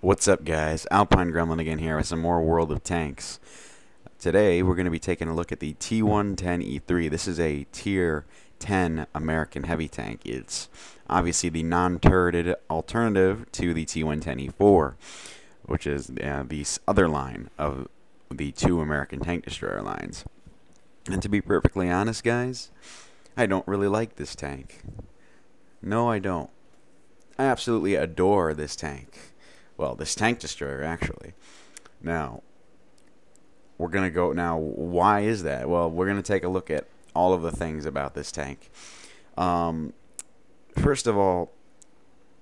What's up, guys? Alpine Gremlin again here with some more World of Tanks. Today we're going to be taking a look at the T110E3. This is a Tier 10 American heavy tank. It's obviously the non-turreted alternative to the T110E4, which is the other line of the two American tank destroyer lines. And to be perfectly honest, guys, I don't really like this tank. No, I don't. I absolutely adore this tank. Well, this tank destroyer, actually. Now, we're going to go... Now, why is that? Well, we're going to take a look at all of the things about this tank. First of all,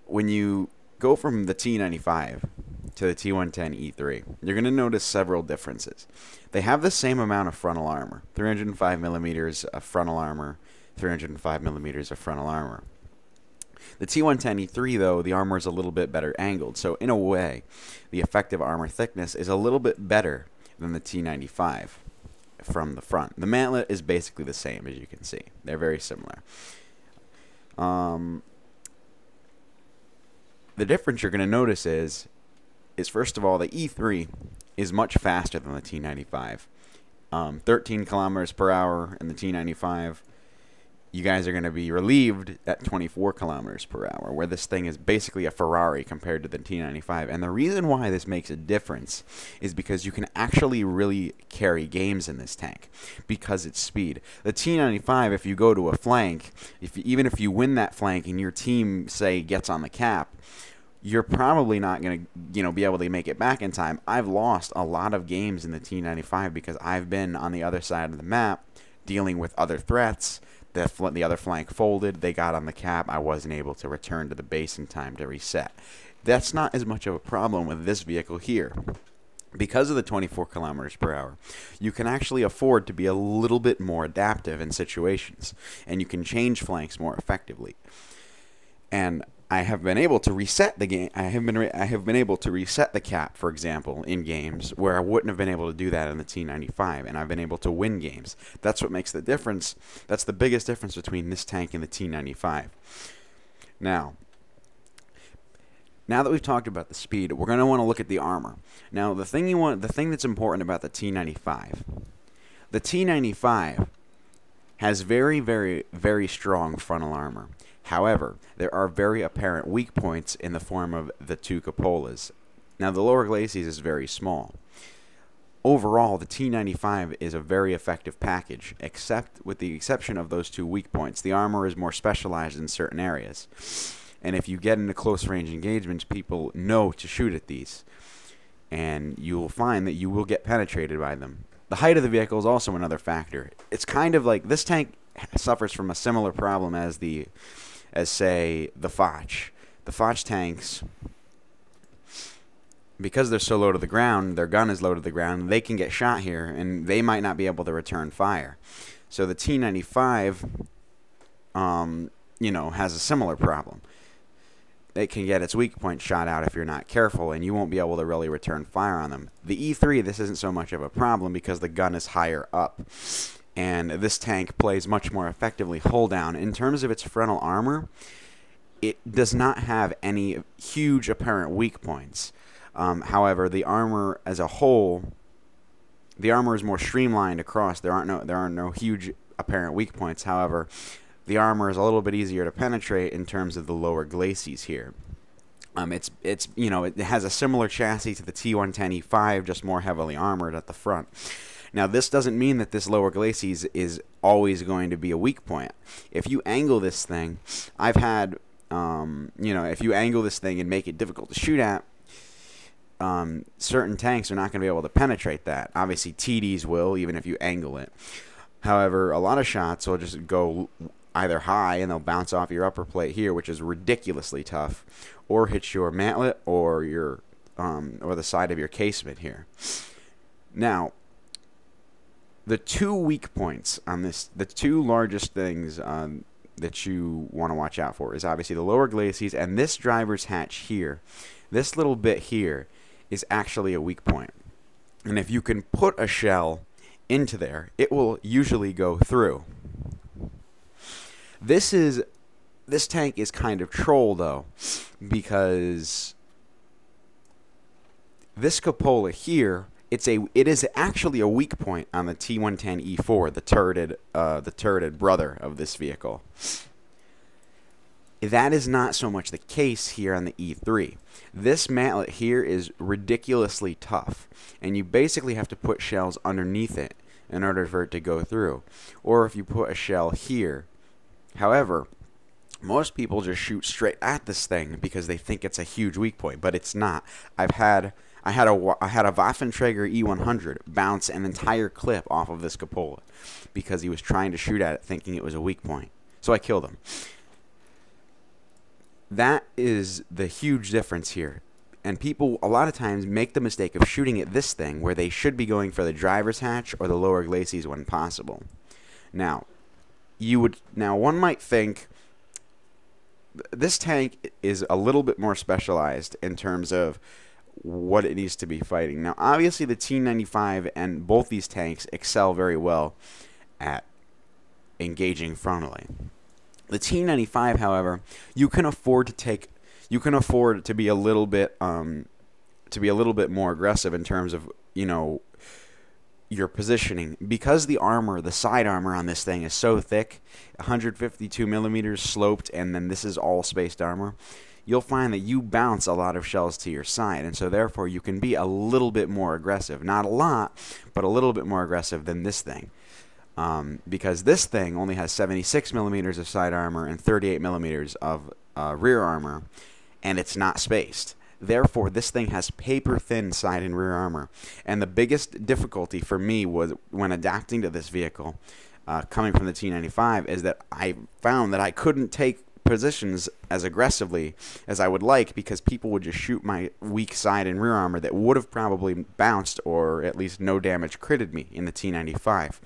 when you go from the T95 to the T110E3, you're going to notice several differences. They have the same amount of frontal armor. 305 millimeters of frontal armor, 305 millimeters of frontal armor. The T110E3, though, the armor is a little bit better angled. So, in a way, the effective armor thickness is a little bit better than the T95 from the front. The mantlet is basically the same, as you can see. They're very similar. The difference you're going to notice is first of all, the E3 is much faster than the T95. 13 kilometers per hour in the T95. You guys are going to be relieved at 24 kilometers per hour, where this thing is basically a Ferrari compared to the T95. And the reason why this makes a difference is because you can actually really carry games in this tank because it's speed. The T95, if you go to a flank, even if you win that flank and your team, say, gets on the cap, you're probably not going to, be able to make it back in time. I've lost a lot of games in the T95 because I've been on the other side of the map dealing with other threats. The other flank folded, they got on the cap, I wasn't able to return to the base in time to reset. That's not as much of a problem with this vehicle here. Because of the 24 kilometers per hour, you can actually afford to be a little bit more adaptive in situations, and you can change flanks more effectively. And I have been able to reset the game. I have been able to reset the cap, for example, in games where I wouldn't have been able to do that in the T95, and I've been able to win games. That's what makes the difference. That's the biggest difference between this tank and the T95. Now that we've talked about the speed, we're going to want to look at the armor. Now, the thing that's important about the T95 has very, very, very strong frontal armor. However, there are very apparent weak points in the form of the two cupolas. Now, the lower glacis is very small. Overall, the T95 is a very effective package, except with the exception of those two weak points. The armor is more specialized in certain areas. And if you get into close-range engagements, people know to shoot at these. And you will find that you will get penetrated by them. The height of the vehicle is also another factor. It's kind of like this tank suffers from a similar problem as say, the Foch. The Foch tanks, because they're so low to the ground, their gun is low to the ground, they can get shot here, and they might not be able to return fire. So the T95, has a similar problem. It can get its weak point shot out if you're not careful, and you won't be able to really return fire on them. The E3, this isn't so much of a problem because the gun is higher up. And this tank plays much more effectively hull down. In terms of its frontal armor, it does not have any huge apparent weak points. However, the armor as a whole, the armor is more streamlined across. There are no huge apparent weak points. However, the armor is a little bit easier to penetrate in terms of the lower glacis here. It has a similar chassis to the T110E5, just more heavily armored at the front. Now, this doesn't mean that this lower glacis is always going to be a weak point. If you angle this thing, I've had, if you angle this thing and make it difficult to shoot at, certain tanks are not going to be able to penetrate that. Obviously, TDs will, even if you angle it. However, a lot of shots will just go either high and they'll bounce off your upper plate here, which is ridiculously tough, or hit your mantlet or your or the side of your casement here. Now, the two weak points on this, the two largest things that you want to watch out for is obviously the lower glacis and this driver's hatch here. This little bit here is actually a weak point. And if you can put a shell into there, it will usually go through. This tank is kind of troll, though, because This cupola here, it is actually a weak point on the T110E4, the turreted brother of this vehicle. That is not so much the case here on the E3. This mantlet here is ridiculously tough, and you basically have to put shells underneath it in order for it to go through. Or if you put a shell here. However, most people just shoot straight at this thing because they think it's a huge weak point, but it's not. I had a Waffenträger E100 bounce an entire clip off of this cupola because he was trying to shoot at it thinking it was a weak point. So I killed him. That is the huge difference here. And people a lot of times make the mistake of shooting at this thing where they should be going for the driver's hatch or the lower glacis when possible. Now, one might think this tank is a little bit more specialized in terms of what it needs to be fighting. Now, obviously, the T95 and both these tanks excel very well at engaging frontally. The T95, however, you can afford to be a little bit more aggressive in terms of, your positioning, because the side armor on this thing is so thick, 152 millimeters sloped, and then this is all spaced armor. You'll find that you bounce a lot of shells to your side, and so therefore you can be a little bit more aggressive. Not a lot, but a little bit more aggressive than this thing. Because this thing only has 76 millimeters of side armor and 38 millimeters of rear armor, and it's not spaced. Therefore, this thing has paper-thin side and rear armor. And the biggest difficulty for me was when adapting to this vehicle, coming from the T95, is that I found that I couldn't take positions as aggressively as I would like because people would just shoot my weak side and rear armor that would have probably bounced or at least no damage critted me in the T95.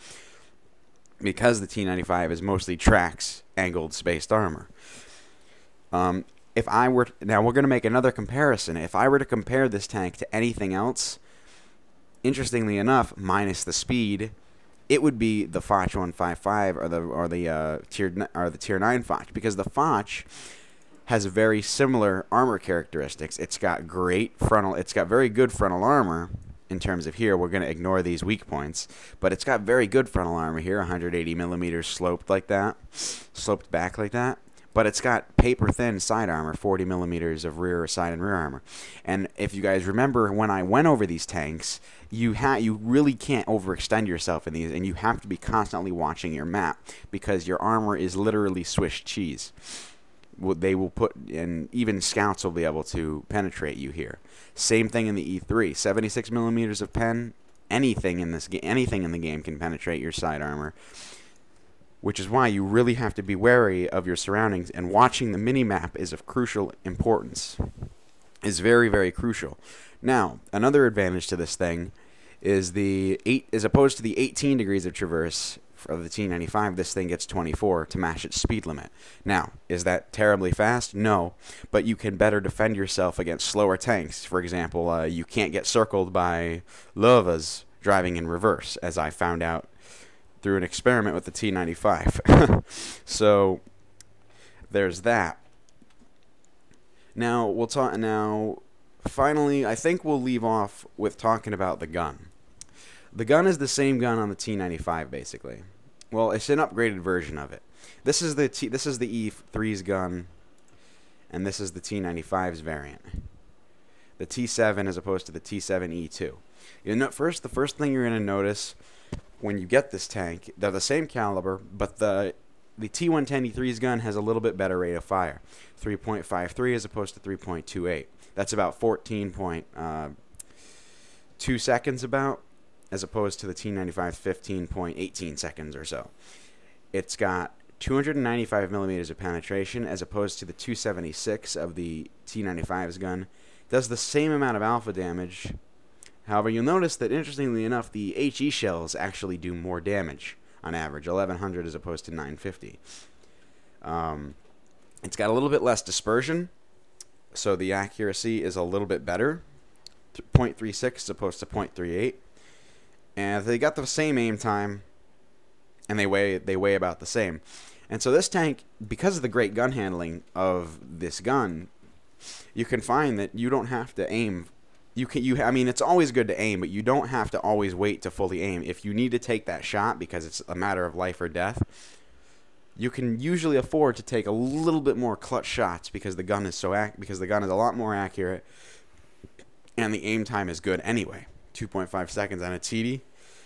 Because the T95 is mostly tracks, angled, spaced armor. Now we're going to make another comparison. If I were to compare this tank to anything else, interestingly enough, minus the speed, it would be the Foch 155 or the Tier 9 Foch, because the Foch has very similar armor characteristics. It's got very good frontal armor. In terms of here, we're going to ignore these weak points, but it's got very good frontal armor here, 180 millimeters sloped back like that. But it's got paper-thin side armor, 40 millimeters of side and rear armor. And if you guys remember when I went over these tanks, you really can't overextend yourself in these, and you have to be constantly watching your map because your armor is literally Swiss cheese. They will and even scouts will be able to penetrate you here. Same thing in the E3, 76 millimeters of pen. Anything in the game can penetrate your side armor, which is why you really have to be wary of your surroundings, and watching the mini-map is of crucial importance. Is very, very crucial. Now, another advantage to this thing is as opposed to the 18 degrees of traverse of the T95, this thing gets 24 to match its speed limit. Now, is that terribly fast? No, but you can better defend yourself against slower tanks. For example, you can't get circled by Lovas driving in reverse, as I found out through an experiment with the T95. So there's that. Now we'll talk. Now, finally, I think we'll leave off with talking about the gun. The gun is the same gun on the T95, basically. Well, it's an upgraded version of it. This is the E3's gun, and this is the T95's variant. The T7 as opposed to the T7E2. The first thing you're going to notice when you get this tank, they're the same caliber, but the T110E3's gun has a little bit better rate of fire, 3.53 as opposed to 3.28. That's about 14.2 seconds as opposed to the T95's 15.18 seconds or so. It's got 295 millimeters of penetration as opposed to the 276 of the T95's gun. It does the same amount of alpha damage. However, you'll notice that, interestingly enough, the HE shells actually do more damage on average, 1100 as opposed to 950. It's got a little bit less dispersion, so the accuracy is a little bit better, 0.36 as opposed to 0.38. And they got the same aim time, and they weigh about the same. And so this tank, because of the great gun handling of this gun, you can find that you don't have to aim I mean, it's always good to aim, but you don't have to always wait to fully aim. If you need to take that shot because it's a matter of life or death, you can usually afford to take a little bit more clutch shots because the gun is because the gun is a lot more accurate, and the aim time is good anyway. 2.5 seconds on a TD,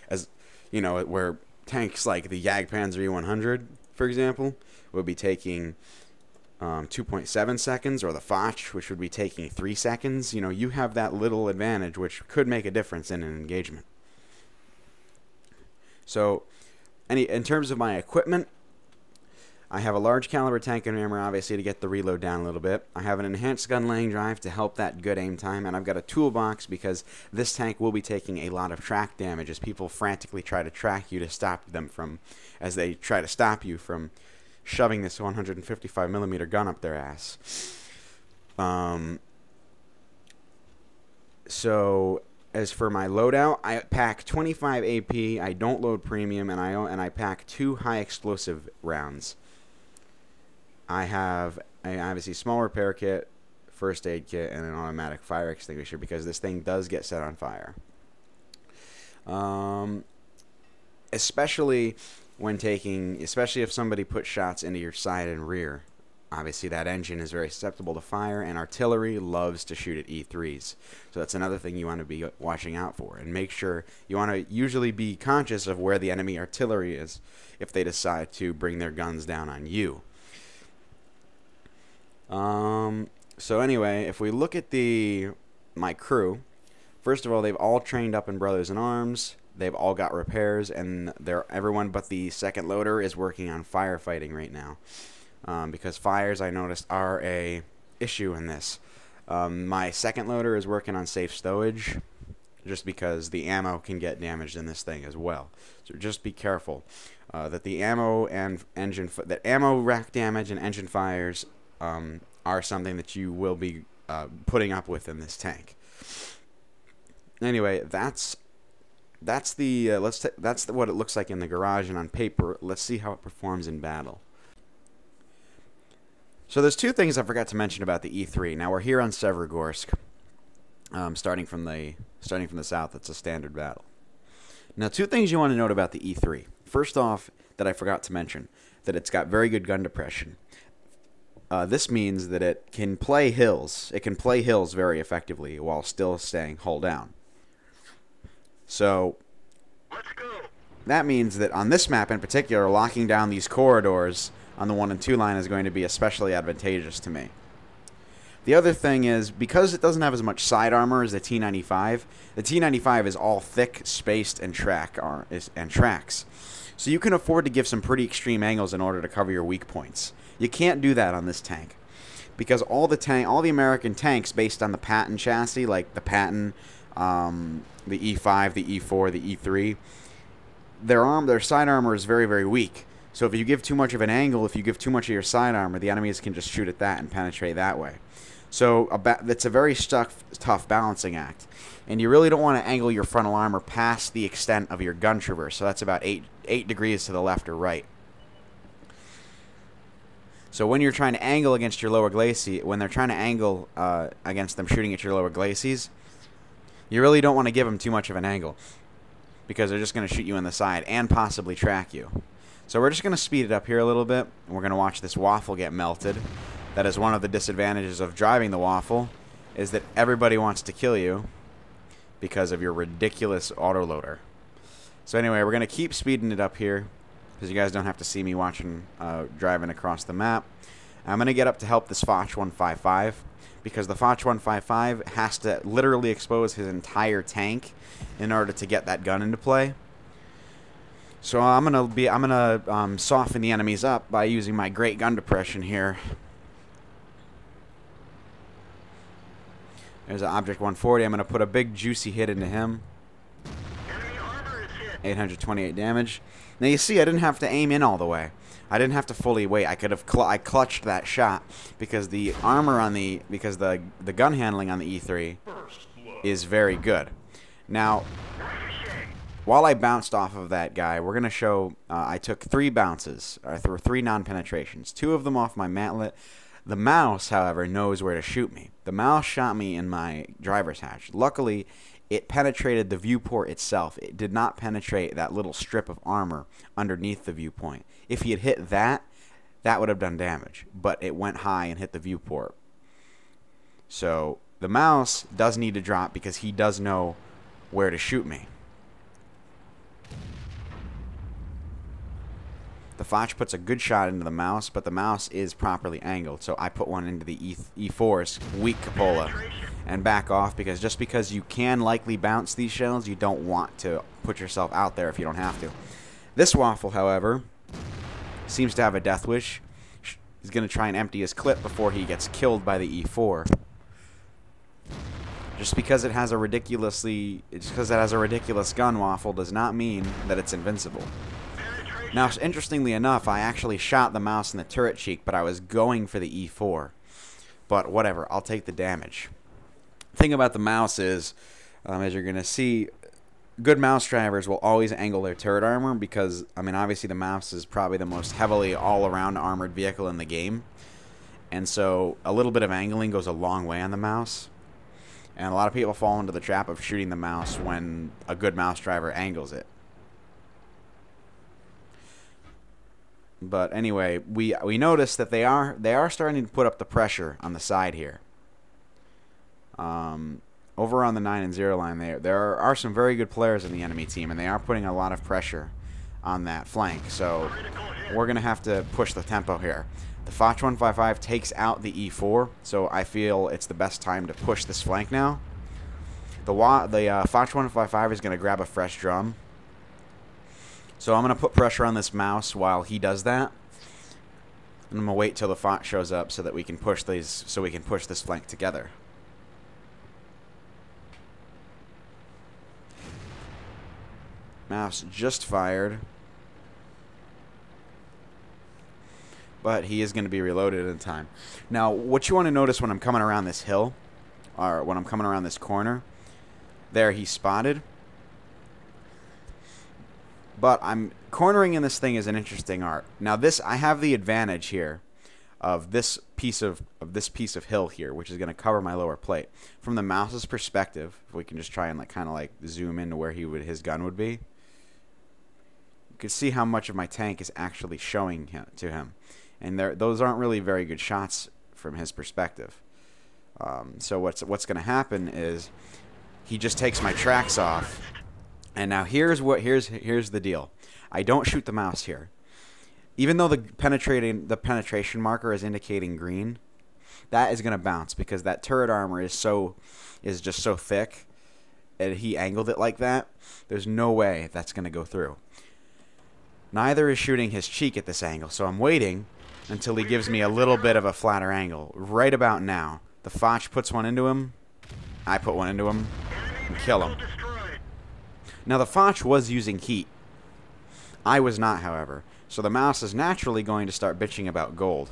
as you know, where tanks like the Jagdpanzer E100, for example, would be taking 2.7 seconds, or the Foch, which would be taking 3 seconds. You know, you have that little advantage, which could make a difference in an engagement. So, in terms of my equipment, I have a large caliber tank and rammer, obviously, to get the reload down a little bit. I have an enhanced gun laying drive to help that good aim time, and I've got a toolbox because this tank will be taking a lot of track damage as people frantically try to track you to stop them from, as they try to stop you from shoving this 155mm gun up their ass. So as for my loadout, I pack 25 AP. I don't load premium, and I pack 2 high explosive rounds. I have a obviously small repair kit, first aid kit, and an automatic fire extinguisher because this thing does get set on fire. Especially if somebody puts shots into your side and rear. Obviously that engine is very susceptible to fire, and artillery loves to shoot at E3s. So that's another thing you want to be watching out for, and make sure you want to usually be conscious of where the enemy artillery is if they decide to bring their guns down on you. So anyway, if we look at my crew, first of all, they've all trained up in Brothers in Arms. They've all got repairs, and everyone but the second loader is working on firefighting right now. Because fires, I noticed, are a issue in this. My second loader is working on safe stowage, just because the ammo can get damaged in this thing as well. So just be careful that the ammo and ammo rack damage and engine fires are something that you will be putting up with in this tank. Anyway, that's what it looks like in the garage and on paper. Let's see how it performs in battle. So there's 2 things I forgot to mention about the E3. Now we're here on Severogorsk, starting from the south. It's a standard battle. Now 2 things you want to note about the E3. First off, that I forgot to mention, that it's got very good gun depression. This means that it can play hills. It can play hills very effectively while still staying hull down. So that means that on this map in particular, locking down these corridors on the 1 and 2 line is going to be especially advantageous to me. The other thing is, because it doesn't have as much side armor as the T95 is all thick, spaced, and tracks. So you can afford to give some pretty extreme angles in order to cover your weak points. You can't do that on this tank, because all the American tanks based on the Patton chassis, like the Patton, the E5, the E4, the E3, their side armor is very, very weak. So if you give too much of an angle, if you give too much of your side armor, the enemies can just shoot at that and penetrate that way. So that's a very tough balancing act. And you really don't want to angle your frontal armor past the extent of your gun traverse. So that's about 8 degrees to the left or right. So when you're trying to angle against your lower glacis, when they're trying to angle against them shooting at your lower glacis, you really don't want to give them too much of an angle, because they're just going to shoot you in the side and possibly track you. So we're just going to speed it up here a little bit, and we're going to watch this waffle get melted. That is one of the disadvantages of driving the waffle, is that everybody wants to kill you because of your ridiculous autoloader. So anyway, we're going to keep speeding it up here, because you guys don't have to see me driving across the map. I'm going to get up to help this Foch 155, because the Foch 155 has to literally expose his entire tank in order to get that gun into play. So I'm gonna soften the enemies up by using my great gun depression here. There's an Object 140. I'm gonna put a big juicy hit into him. 828 damage. Now you see, I didn't have to aim in all the way. I didn't have to fully wait. I could have I clutched that shot because the armor on the gun handling on the E3 is very good. Now, while I bounced off of that guy, we're gonna show. I took 3 bounces. I threw 3 non-penetrations. 2 of them off my mantlet. The mouse, however, knows where to shoot me. The mouse shot me in my driver's hatch. Luckily, it penetrated the viewport itself. It did not penetrate that little strip of armor underneath the viewpoint. If he had hit that, that would have done damage. But it went high and hit the viewport. So the mouse does need to drop because he does know where to shoot me. The Foch puts a good shot into the mouse, but the mouse is properly angled. So I put one into the E4's weak cupola and back off, because just because you can likely bounce these shells, you don't want to put yourself out there if you don't have to. This waffle, however, seems to have a death wish. He's going to try and empty his clip before he gets killed by the E4. Just because it has a ridiculous gun, waffle, does not mean that it's invincible. Now, interestingly enough, I actually shot the mouse in the turret cheek, but I was going for the E4. But whatever, I'll take the damage. The thing about the mouse is, as you're going to see, good mouse drivers will always angle their turret armor because, I mean, obviously the mouse is probably the most heavily all-around armored vehicle in the game. And so a little bit of angling goes a long way on the mouse. And a lot of people fall into the trap of shooting the mouse when a good mouse driver angles it. But anyway, we noticed that they are starting to put up the pressure on the side here. Over on the 9 and 0 line, there are some very good players in the enemy team, and they are putting a lot of pressure on that flank. So we're gonna have to push the tempo here. The Foch 155 takes out the E4, so I feel it's the best time to push this flank now. The Foch 155 is gonna grab a fresh drum. So I'm going to put pressure on this mouse while he does that. And I'm going to wait till the Foch shows up so that we can push these, so we can push this flank together. Mouse just fired. But he is going to be reloaded in time. Now, what you want to notice when I'm coming around this hill, or when I'm coming around this corner, there he's spotted. But I'm cornering in this thing is an interesting art. Now I have the advantage here of this piece of hill here, which is going to cover my lower plate. From the mouse's perspective, if we can just try and kind of zoom into where his gun would be, you can see how much of my tank is actually showing to him, and those aren't really very good shots from his perspective. So what's going to happen is he just takes my tracks off. And now here's the deal. I don't shoot the mouse here. Even though the penetration marker is indicating green, that is going to bounce because that turret armor is just so thick, and he angled it like that. There's no way that's going to go through. Neither is shooting his cheek at this angle, so I'm waiting until he gives me a little bit of a flatter angle. Right about now, the Foch puts one into him, I put one into him, and kill him. Now the Foch was using heat. I was not, however. So the mouse is naturally going to start bitching about gold.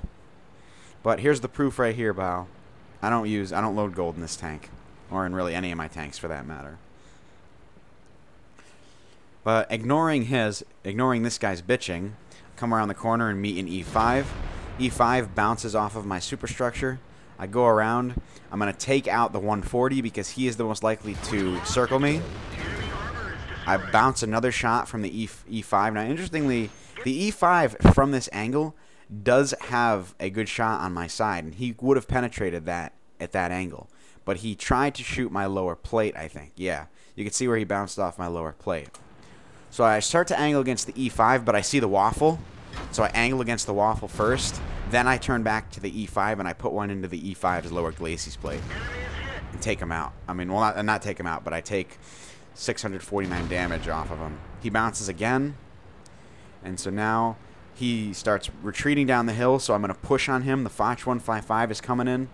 But here's the proof right here, Bao. I don't load gold in this tank. Or in really any of my tanks for that matter. But ignoring this guy's bitching, come around the corner and meet an E5. E5 bounces off of my superstructure. I go around. I'm going to take out the 140 because he is the most likely to circle me. I bounce another shot from the E5. Now, interestingly, the E5 from this angle does have a good shot on my side, and he would have penetrated that at that angle. But he tried to shoot my lower plate, I think. Yeah, you can see where he bounced off my lower plate. So I start to angle against the E5, but I see the waffle. So I angle against the waffle first. Then I turn back to the E5, and I put one into the E5's lower glacis plate and take him out. I mean, well, not take him out, but I take 649 damage off of him. He bounces again, and so now he starts retreating down the hill, so I'm going to push on him. The Foch 155 is coming in.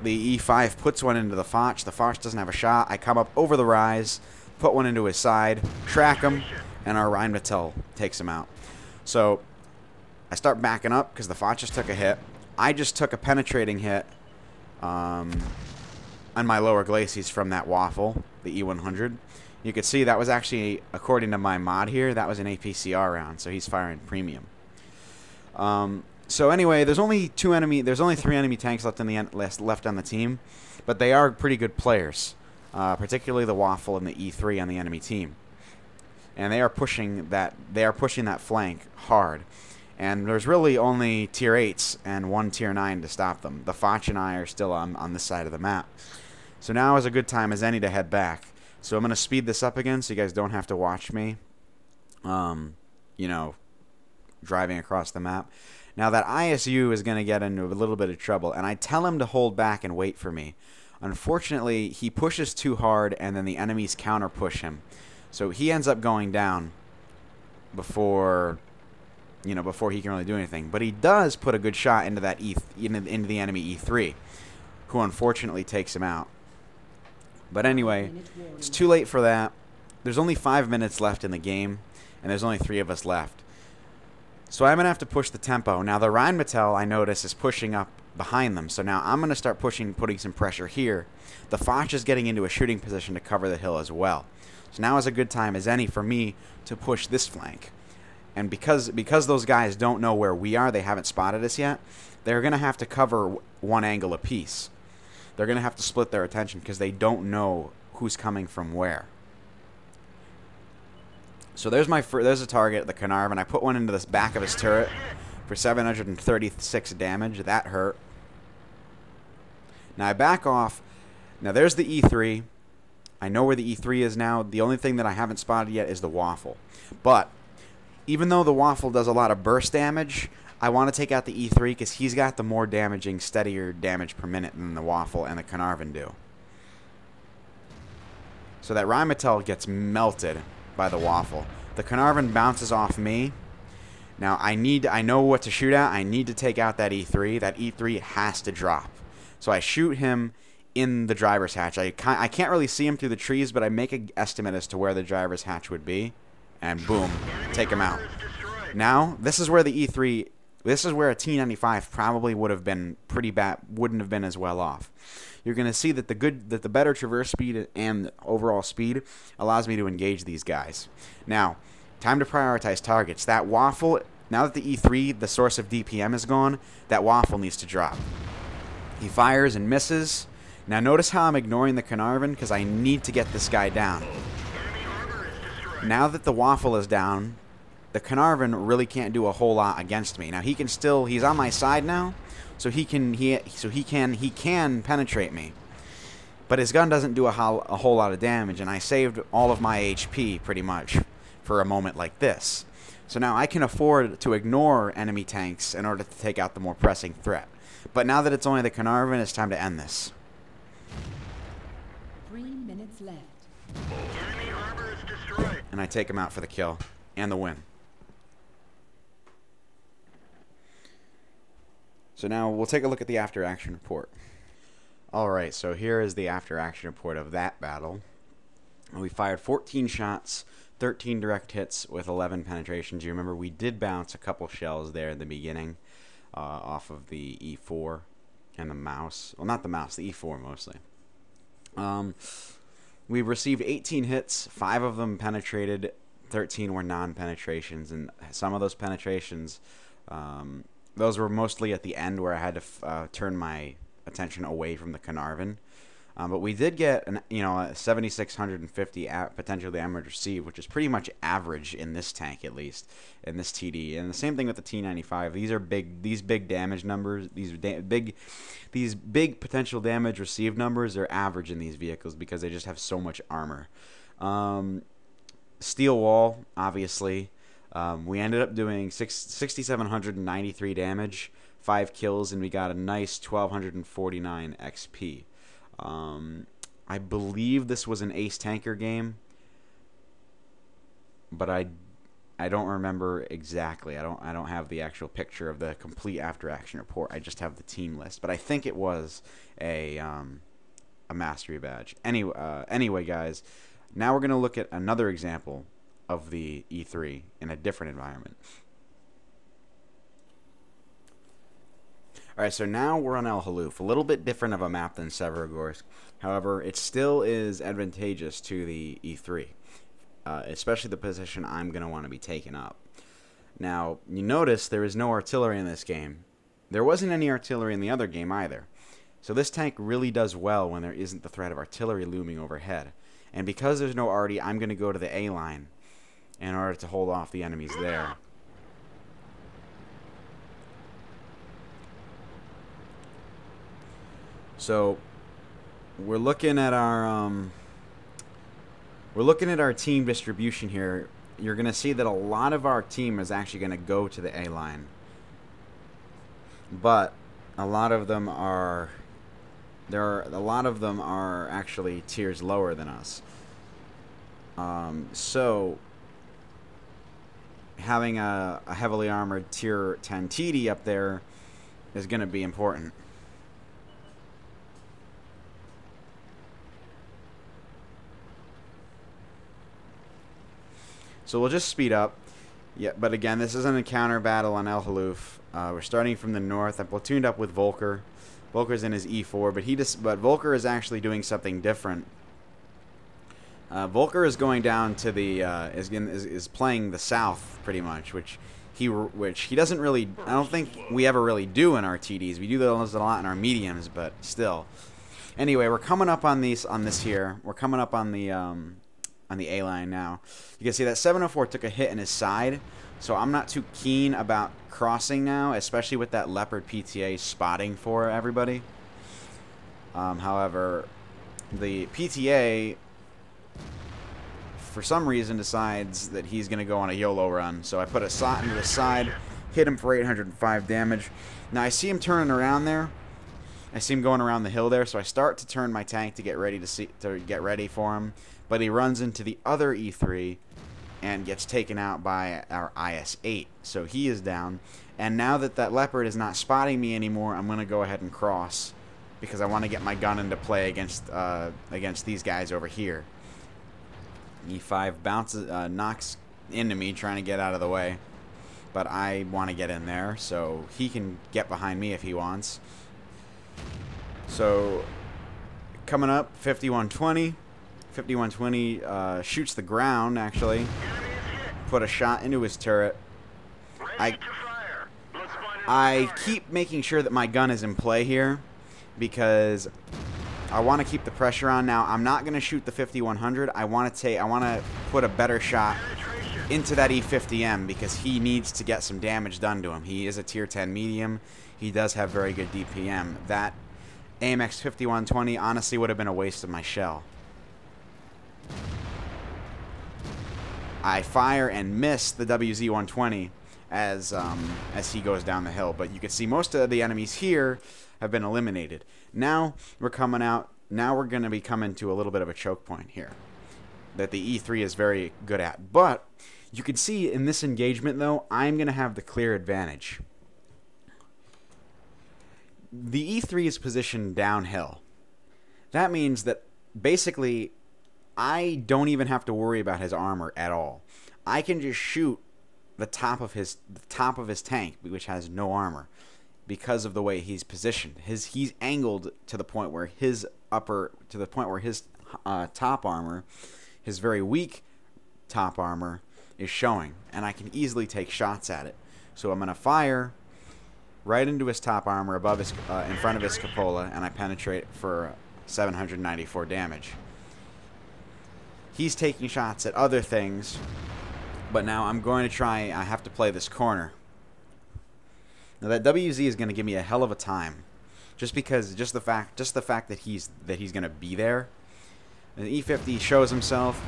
The E5 puts one into the Foch. The Foch doesn't have a shot. I come up over the rise, put one into his side, track him, and our Rheinmetall takes him out. So I start backing up because the Foch just took a hit. I just took a penetrating hit on my lower glacis from that waffle, the E100. You could see that was actually, according to my mod here, that was an APCR round, so he's firing premium. So anyway, there's only 3 enemy tanks left left on the team, but they are pretty good players, particularly the Waffle and the E3 on the enemy team, and they are pushing that flank hard. And there's really only tier 8s and 1 tier 9 to stop them. The Foch and I are still on this side of the map. So now is a good time as any to head back. So I'm going to speed this up again so you guys don't have to watch me, you know, driving across the map. Now that ISU is going to get into a little bit of trouble, and I tell him to hold back and wait for me. Unfortunately, he pushes too hard, and then the enemies counter push him. So he ends up going down before he can really do anything. But he does put a good shot into that into the enemy E3, who unfortunately takes him out. But anyway, it's too late for that. There's only 5 minutes left in the game, and there's only 3 of us left. So I'm going to have to push the tempo. Now the Rheinmetall, I notice, is pushing up behind them. So now I'm going to start putting some pressure here. The Foch is getting into a shooting position to cover the hill as well. So now is a good time as any for me to push this flank. And because those guys don't know where we are, they haven't spotted us yet, they're going to have to cover one angle apiece. They're going to have to split their attention because they don't know who's coming from where. So there's a target, the Carnarvon. I put one into the back of his turret for 736 damage. That hurt. Now I back off. Now there's the E3. I know where the E3 is now. The only thing that I haven't spotted yet is the Waffle. But even though the Waffle does a lot of burst damage, I want to take out the E3 because he's got the more damaging, steadier damage per minute than the Waffle and the Carnarvon do. So that Rheinmetall gets melted by the Waffle. The Carnarvon bounces off me. Now I know what to shoot at. I need to take out that E3. That E3 has to drop. So I shoot him in the driver's hatch. I can't really see him through the trees, but I make an estimate as to where the driver's hatch would be. And boom, take him out. Now, this is where the E3, this is where a T95 probably would have been pretty bad, wouldn't have been as well off. You're going to see that the better traverse speed and overall speed allows me to engage these guys. Now, time to prioritize targets. That Waffle, now that the E3, the source of DPM is gone, that Waffle needs to drop. He fires and misses. Now notice how I'm ignoring the Carnarvon because I need to get this guy down. Now that the Waffle is down, the Carnarvon really can't do a whole lot against me. Now he can still, he's on my side now, so he can penetrate me. But his gun doesn't do a whole lot of damage, and I saved all of my HP pretty much for a moment like this. So now I can afford to ignore enemy tanks in order to take out the more pressing threat. But now that it's only the Carnarvon, it's time to end this. 3 minutes left. Enemy armor is destroyed. And I take him out for the kill and the win. So now we'll take a look at the after action report. Alright, so here is the after action report of that battle. We fired 14 shots, 13 direct hits with 11 penetrations. You remember we did bounce a couple shells there in the beginning off of the E4 and the mouse. Well, not the mouse, the E4 mostly. We received 18 hits, 5 of them penetrated, 13 were non-penetrations, and some of those penetrations, those were mostly at the end where I had to turn my attention away from the Carnarvon. But we did get, 7,650 potential damage received, which is pretty much average in this tank, at least, in this TD. And the same thing with the T95. These are big. These big damage numbers, these big potential damage received numbers are average in these vehicles because they just have so much armor. Steel wall, obviously. We ended up doing 6,793 damage, 5 kills, and we got a nice 1,249 XP. I believe this was an ace tanker game, but I don't remember exactly. I don't have the actual picture of the complete after action report. I just have the team list, but I think it was a mastery badge. Anyway, guys, now we're gonna look at another example of the E3 in a different environment. Alright, so now we're on El Haloof, a little bit different of a map than Severogorsk. However, it still is advantageous to the E3. especially the position I'm going to want to be taking up. Now, you notice there is no artillery in this game. There wasn't any artillery in the other game either. So this tank really does well when there isn't the threat of artillery looming overhead. And because there's no arty, I'm going to go to the A line in order to hold off the enemies there. So we're looking at our team distribution here. You're going to see that a lot of our team is actually going to go to the A line, but a lot of them are actually tiers lower than us. So having a heavily armored tier 10 TD up there is going to be important. So we'll just speed up. Yeah, but again, this isn't a counter battle on El Haluf. We're starting from the north. I platooned up with Volker. Volker's in his E4, but Volker is actually doing something different. Volker is going down to the is playing the south pretty much, which he doesn't really. I don't think we ever really do in our TDs. We do those a lot in our mediums, but still. Anyway, we're coming up on this here. We're coming up on the A line now. You can see that 704 took a hit in his side, so I'm not too keen about crossing now, especially with that Leopard PTA spotting for everybody. However, the PTA, for some reason, decides that he's going to go on a YOLO run, so I put a shot into the side, hit him for 805 damage. Now I see him turning around there. I see him going around the hill there, so I start to turn my tank to get ready for him. But he runs into the other E3 and gets taken out by our IS-8. So he is down. And now that that Leopard is not spotting me anymore, I'm going to go ahead and cross because I want to get my gun into play against these guys over here. E5 bounces, knocks into me trying to get out of the way. But I want to get in there, so he can get behind me if he wants. So coming up, 5120. 5120 shoots the ground, actually. Put a shot into his turret. I keep making sure that my gun is in play here because I want to keep the pressure on. Now, I'm not going to shoot the 5100. I want to put a better shot into that E50M because he needs to get some damage done to him. He is a tier 10 medium. He does have very good DPM. That AMX 5120 honestly would have been a waste of my shell. I fire and miss the WZ-120 as he goes down the hill, but you can see most of the enemies here have been eliminated. Now we're coming out. Now we're going to be coming to a little bit of a choke point here that the E3 is very good at. But you can see in this engagement, though, I'm going to have the clear advantage. The E3 is positioned downhill. That means that basically I don't even have to worry about his armor at all. I can just shoot the top of his tank, which has no armor, because of the way he's positioned. He's angled to the point where his top armor, his very weak top armor, is showing, and I can easily take shots at it. So I'm gonna fire right into his top armor above his in front of his cupola, and I penetrate for 794 damage. He's taking shots at other things, but now I'm going to try. I have to play this corner. Now that WZ is going to give me a hell of a time, just the fact that he's going to be there. The E50 shows himself.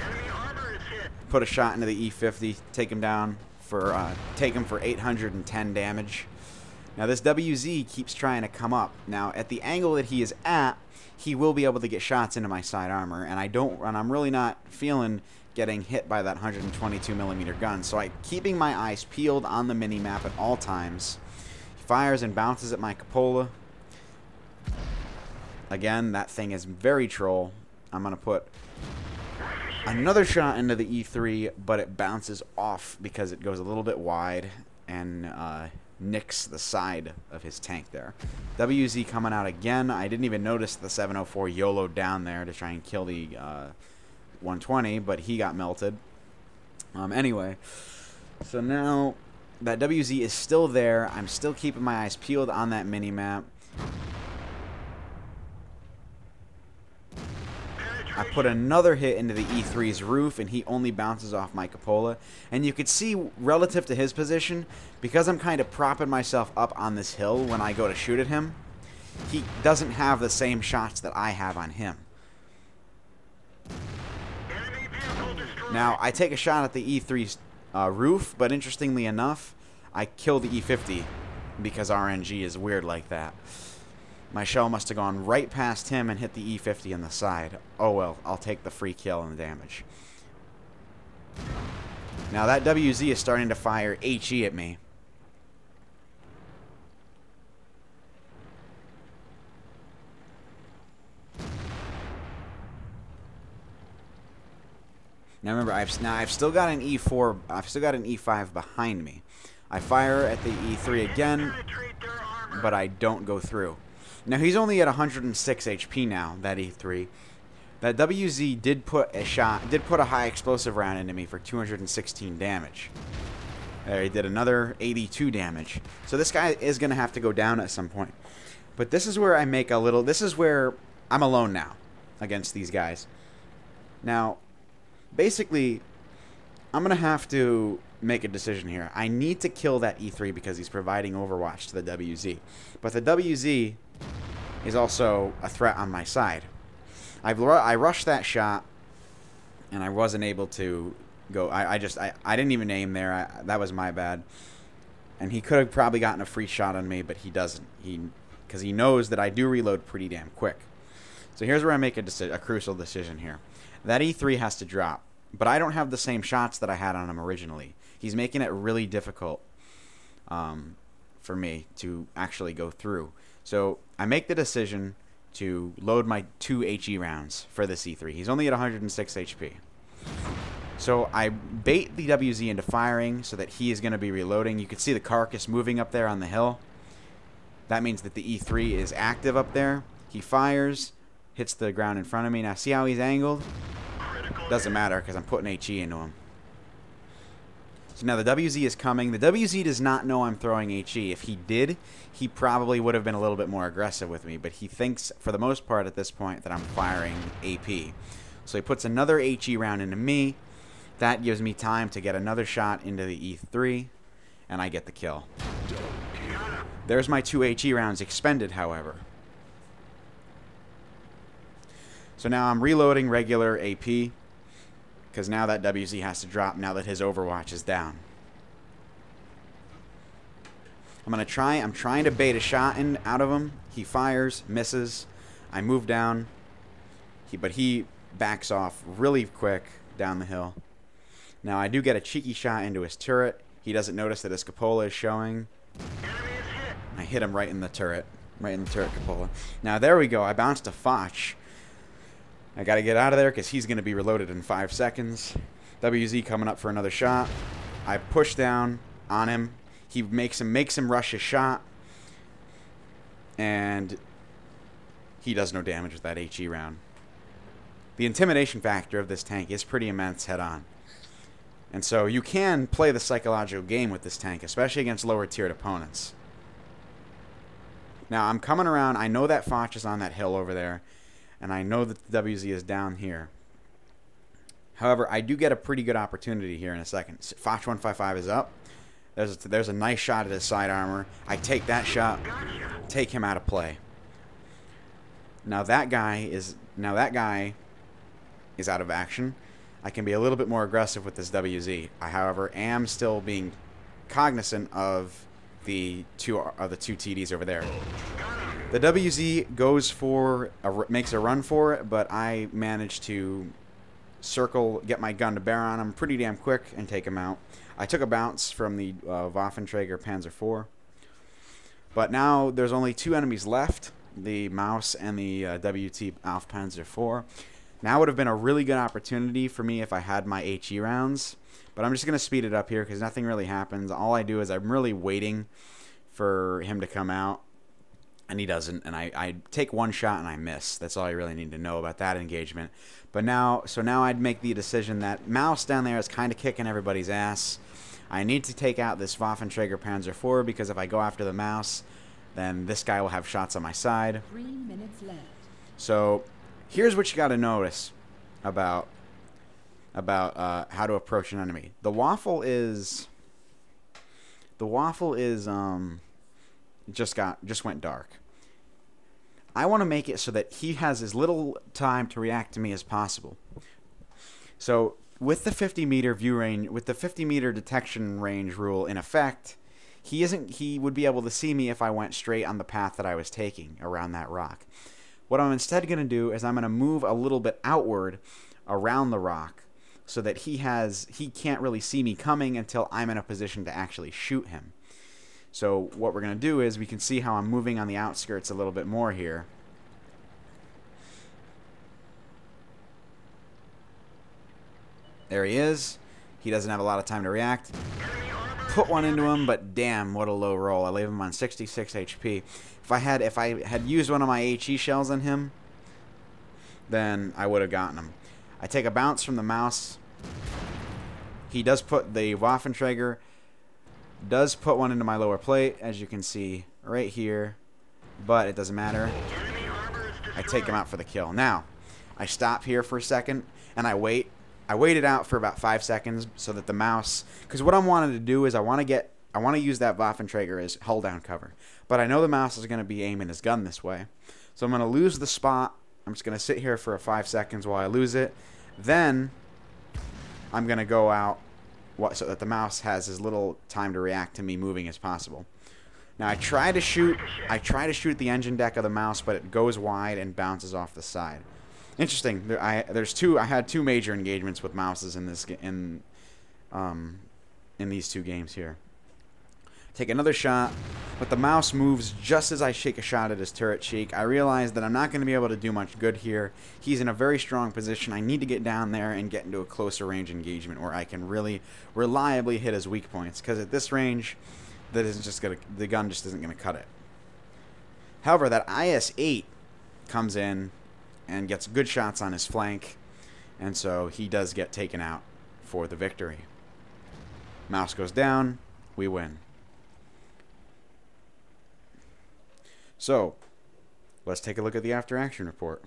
Put a shot into the E50, take him down for 810 damage. Now this WZ keeps trying to come up. Now at the angle that he is at, he will be able to get shots into my side armor, and I'm really not feeling getting hit by that 122mm gun. So I'm keeping my eyes peeled on the mini-map at all times. He fires and bounces at my cupola. Again, that thing is very troll. I'm going to put another shot into the E3, but it bounces off because it goes a little bit wide and nicks the side of his tank there. WZ coming out again. I didn't even notice the 704 YOLO down there to try and kill the 120, but he got melted. Anyway, so now that WZ is still there. I'm still keeping my eyes peeled on that mini-map. I put another hit into the E3's roof, and he only bounces off my cupola. And you could see, relative to his position, because I'm kind of propping myself up on this hill when I go to shoot at him, he doesn't have the same shots that I have on him. Now, I take a shot at the E3's roof, but interestingly enough, I kill the E50 because RNG is weird like that. My shell must have gone right past him and hit the E50 on the side. Oh well, I'll take the free kill and the damage. Now that WZ is starting to fire HE at me. Now remember, I've still got an E4. I've still got an E5 behind me. I fire at the E3 again, but I don't go through. Now he's only at 106 HP now. That E3. That WZ did put a high explosive round into me for 216 damage. There, he did another 82 damage. So this guy is gonna have to go down at some point. But this is where I make a little. This is where I'm alone now against these guys. Now, basically, I'm going to have to make a decision here. I need to kill that E3 because he's providing overwatch to the WZ. But the WZ is also a threat on my side. I rushed that shot, and I wasn't able to go. I didn't even aim there. That was my bad. And he could have probably gotten a free shot on me, but he doesn't. Because he knows that I do reload pretty damn quick. So here's where I make a crucial decision here. That E3 has to drop, but I don't have the same shots that I had on him originally. He's making it really difficult for me to actually go through. So I make the decision to load my 2 HE rounds for this E3. He's only at 106 HP. So I bait the WZ into firing so that he is going to be reloading. You can see the carcass moving up there on the hill. That means that the E3 is active up there. He fires, hits the ground in front of me. Now see how he's angled? Doesn't matter because I'm putting HE into him. So now the WZ is coming. The WZ does not know I'm throwing HE. If he did, he probably would have been a little bit more aggressive with me. But he thinks, for the most part at this point, that I'm firing AP. So he puts another HE round into me. That gives me time to get another shot into the E3. And I get the kill. There's my 2 HE rounds expended, however. So now I'm reloading regular AP. Because now that WZ has to drop now that his Overwatch is down. I'm trying to bait a shot in out of him. He fires, misses. I move down. But he backs off really quick down the hill. Now I do get a cheeky shot into his turret. He doesn't notice that his cupola is showing. I hit him right in the turret. Right in the turret cupola. Now there we go. I bounced a Foch. I got to get out of there because he's going to be reloaded in 5 seconds. WZ coming up for another shot. I push down on him. He makes him rush his shot. And he does no damage with that HE round. The intimidation factor of this tank is pretty immense head-on. And so you can play the psychological game with this tank, especially against lower-tiered opponents. Now, I'm coming around. I know that Foch is on that hill over there. And I know that the WZ is down here. However, I do get a pretty good opportunity here in a second. Foch 155 is up. There's a nice shot at his side armor. I take that shot, take him out of play. Now that guy is out of action. I can be a little bit more aggressive with this WZ. I, however, am still being cognizant of the two TDs over there. The WZ goes for makes a run for it, but I managed to get my gun to bear on him pretty damn quick and take him out. I took a bounce from the Waffenträger Panzer IV, but now there's only 2 enemies left: the Maus and the WT Alf Panzer IV. Now would have been a really good opportunity for me if I had my HE rounds, but I'm just going to speed it up here because nothing really happens. All I do is I'm really waiting for him to come out. and he doesn't, and I take one shot and I miss. That's all I really need to know about that engagement. But now I'd make the decision that Mouse down there is kind of kicking everybody's ass. I need to take out this Waffenträger Panzer IV, because if I go after the Mouse, then this guy will have shots on my side. 3 minutes left. So here's what you got to notice about how to approach an enemy. The waffle is just went dark. I want to make it so that he has as little time to react to me as possible. So with the 50-meter view range, with the 50-meter detection range rule in effect, he would be able to see me if I went straight on the path that I was taking around that rock. What I'm instead going to do is I'm going to move a little bit outward around the rock so that he can't really see me coming until I'm in a position to actually shoot him. So what we're going to do is we can see how I'm moving on the outskirts a little bit more here. There he is. He doesn't have a lot of time to react. Put one into him, but damn, what a low roll. I leave him on 66 HP. If I had used one of my HE shells on him, then I would have gotten him. I take a bounce from the Mouse. He does put the Waffenträger does put one into my lower plate, as you can see right here, but it doesn't matter. I take him out for the kill. Now, I stop here for a second and I wait. I waited out for about 5 seconds so that the Mouse, because what I wanted to do is I want to use that Waffenträger as hull down cover, but I know the Mouse is going to be aiming his gun this way, so I'm going to lose the spot. I'm just going to sit here for 5 seconds while I lose it. Then I'm going to go out so that the Mouse has as little time to react to me moving as possible. Now I try to shoot the engine deck of the Mouse, but it goes wide and bounces off the side. Interesting. I had two major engagements with Mouses in these two games here. Take another shot, but the Mouse moves just as I shake a shot at his turret cheek. I realize that I'm not going to be able to do much good here. He's in a very strong position. I need to get down there and get into a closer range engagement where I can really reliably hit his weak points, because at this range, the gun just isn't going to cut it. However, that IS-8 comes in and gets good shots on his flank, and so he does get taken out for the victory. Mouse goes down, we win. So, let's take a look at the after action report.